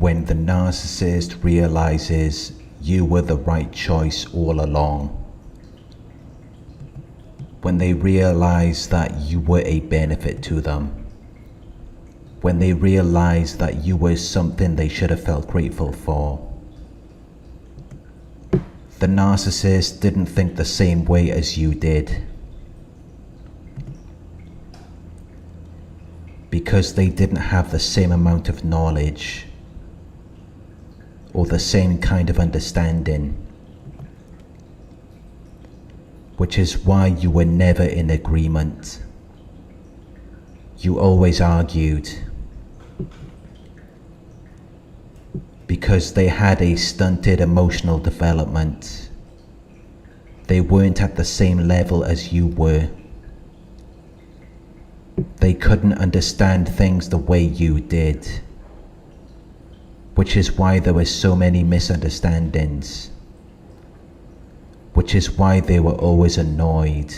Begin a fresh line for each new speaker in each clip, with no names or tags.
when the narcissist realizes you were the right choice all along. When they realize that you were a benefit to them. When they realize that you were something they should have felt grateful for. The narcissist didn't think the same way as you did. Because they didn't have the same amount of knowledge or the same kind of understanding, which is why you were never in agreement. You always argued because they had a stunted emotional development. They weren't at the same level as you were. They couldn't understand things the way you did, which is why there were so many misunderstandings, which is why they were always annoyed.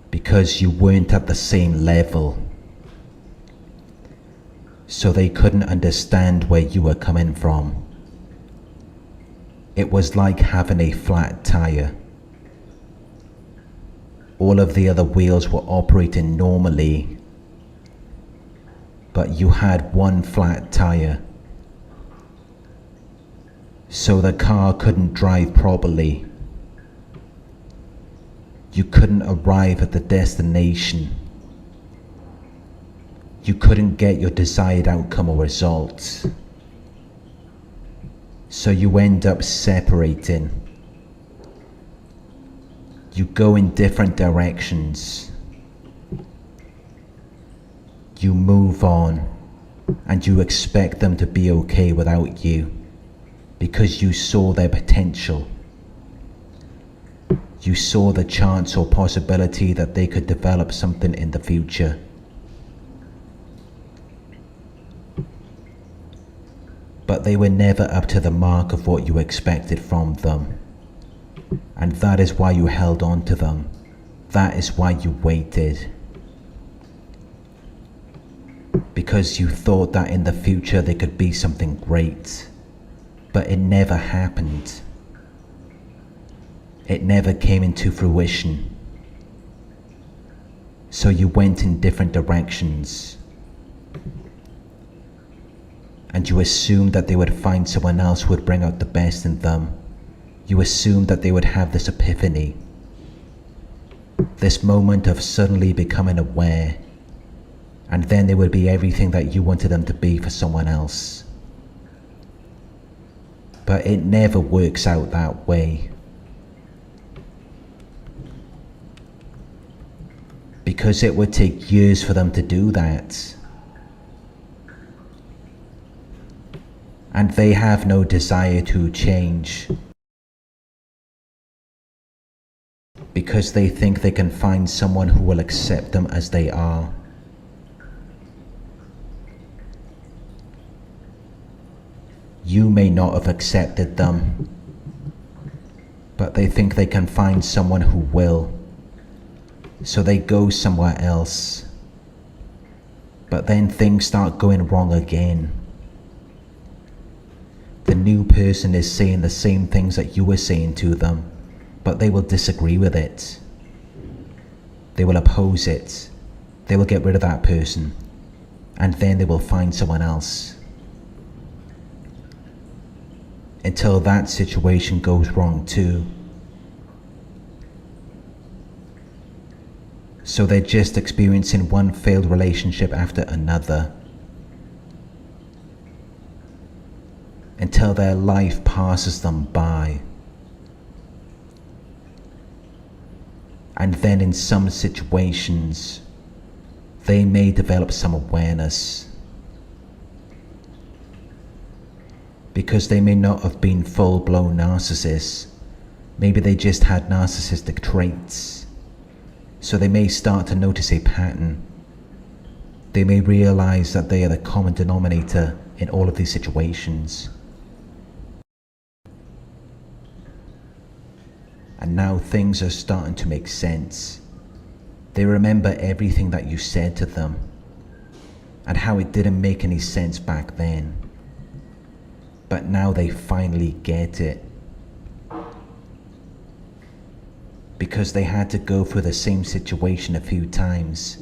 Because you weren't at the same level, so they couldn't understand where you were coming from. It was like having a flat tire. All of the other wheels were operating normally, but you had one flat tire. So the car couldn't drive properly. You couldn't arrive at the destination. You couldn't get your desired outcome or result. So you end up separating. You go in different directions. You move on, and you expect them to be okay without you because you saw their potential. You saw the chance or possibility that they could develop something in the future. But they were never up to the mark of what you expected from them. And that is why you held on to them. That is why you waited. Because you thought that in the future they could be something great. But it never happened. It never came into fruition. So you went in different directions. And you assumed that they would find someone else who would bring out the best in them. You assumed that they would have this epiphany, this moment of suddenly becoming aware, and then they would be everything that you wanted them to be for someone else. But it never works out that way. Because it would take years for them to do that. And they have no desire to change. Because they think they can find someone who will accept them as they are. You may not have accepted them, but they think they can find someone who will. So they go somewhere else. But then things start going wrong again. The new person is saying the same things that you were saying to them, but they will disagree with it. They will oppose it. They will get rid of that person, and then they will find someone else. Until that situation goes wrong too. So they're just experiencing one failed relationship after another. Until their life passes them by. And then in some situations, they may develop some awareness. Because they may not have been full-blown narcissists. Maybe they just had narcissistic traits. So they may start to notice a pattern. They may realize that they are the common denominator in all of these situations. And now things are starting to make sense. They remember everything that you said to them and how it didn't make any sense back then. But now they finally get it. Because they had to go through the same situation a few times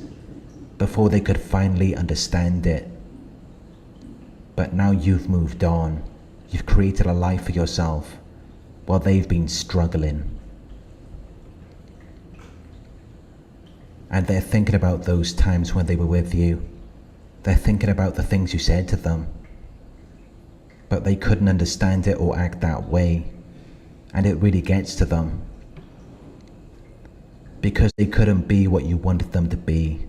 before they could finally understand it. But now you've moved on. You've created a life for yourself while they've been struggling. And they're thinking about those times when they were with you. They're thinking about the things you said to them. But they couldn't understand it or act that way. And it really gets to them. Because they couldn't be what you wanted them to be.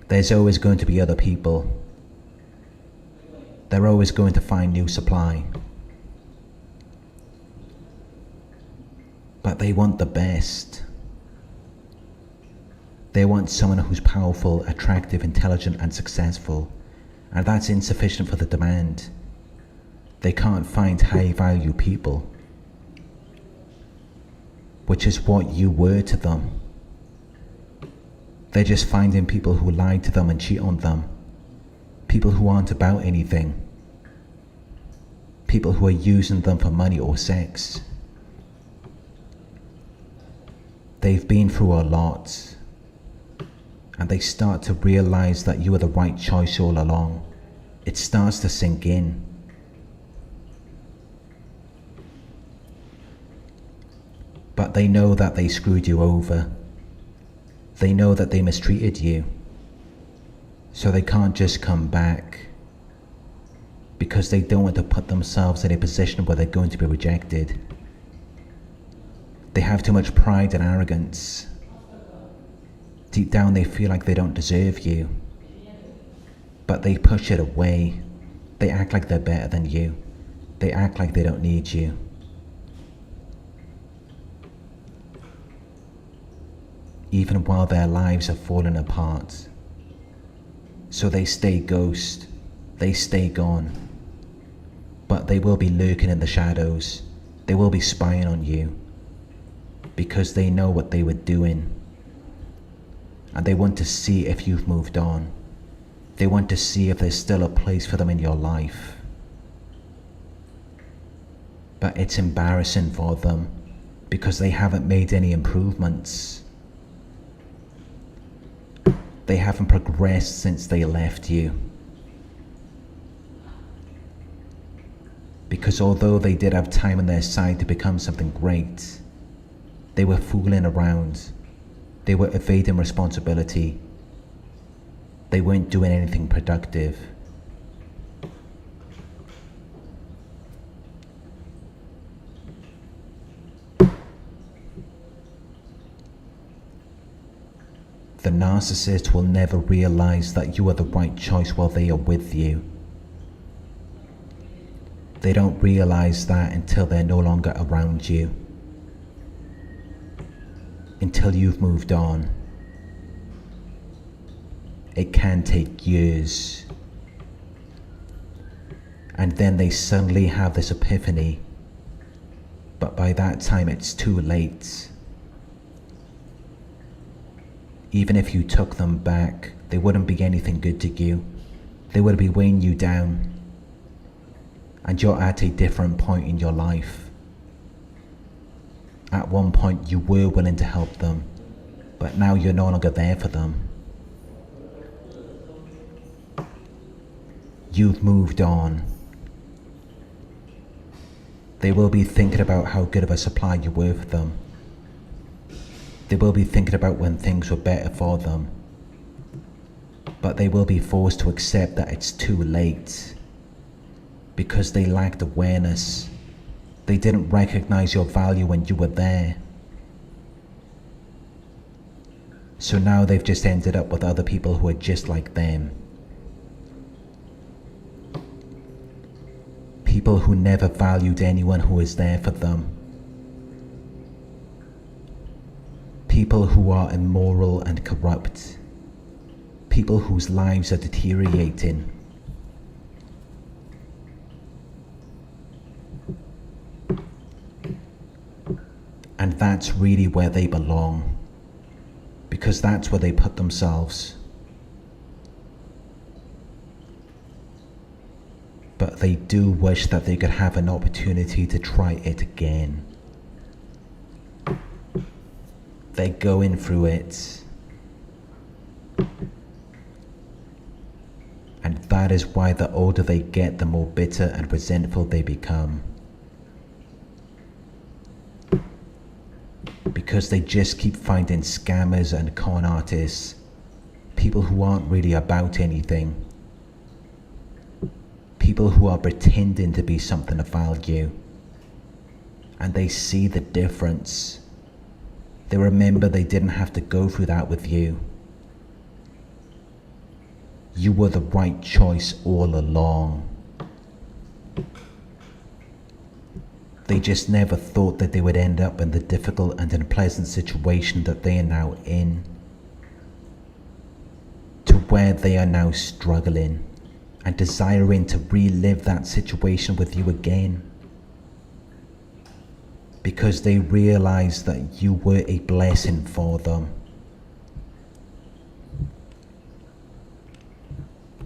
There's always going to be other people. They're always going to find new supply. But they want the best. They want someone who's powerful, attractive, intelligent, and successful. And that's insufficient for the demand. They can't find high value people. Which is what you were to them. They're just finding people who lie to them and cheat on them. People who aren't about anything. People who are using them for money or sex. They've been through a lot. And they start to realize that you are the right choice all along. It starts to sink in. But they know that they screwed you over. They know that they mistreated you. So they can't just come back. Because they don't want to put themselves in a position where they're going to be rejected. They have too much pride and arrogance. Deep down they feel like they don't deserve you. But they push it away. They act like they're better than you. They act like they don't need you. Even while their lives are falling apart. So they stay ghost, they stay gone. But they will be lurking in the shadows. They will be spying on you. Because they know what they were doing. And they want to see if you've moved on. They want to see if there's still a place for them in your life. But it's embarrassing for them because they haven't made any improvements. They haven't progressed since they left you. Because although they did have time on their side to become something great, they were fooling around. They were evading responsibility. They weren't doing anything productive. The narcissist will never realize that you are the right choice while they are with you. They don't realize that until they're no longer around you. Until you've moved on. It can take years. And then they suddenly have this epiphany. But by that time it's too late. Even if you took them back, they wouldn't be anything good to you. They would be weighing you down. And you're at a different point in your life. At one point you were willing to help them, but now you're no longer there for them. You've moved on. They will be thinking about how good of a supply you were for them. They will be thinking about when things were better for them. But they will be forced to accept that it's too late. Because they lacked awareness. They didn't recognize your value when you were there. So now they've just ended up with other people who are just like them. People who never valued anyone who was there for them. People who are immoral and corrupt. People whose lives are deteriorating. And that's really where they belong, because that's where they put themselves. But they do wish that they could have an opportunity to try it again. They're going through it. And that is why the older they get, the more bitter and resentful they become. Because they just keep finding scammers and con artists, people who aren't really about anything, people who are pretending to be something of value, and they see the difference. They remember they didn't have to go through that with you. You were the right choice all along. They just never thought that they would end up in the difficult and unpleasant situation that they are now in, to where they are now struggling and desiring to relive that situation with you again, because they realized that you were a blessing for them.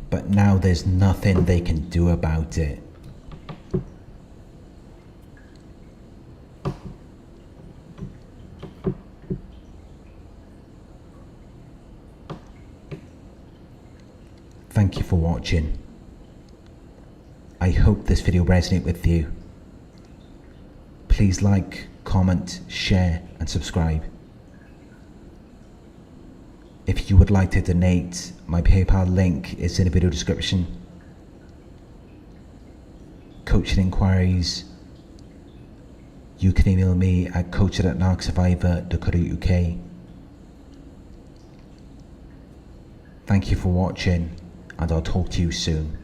But now there's nothing they can do about it. Thank you for watching. I hope this video resonated with you. Please like, comment, share and subscribe. If you would like to donate, my PayPal link is in the video description. Coaching inquiries, you can email me at coaching@narcsurvivor.co.uk. Thank you for watching, and I'll talk to you soon.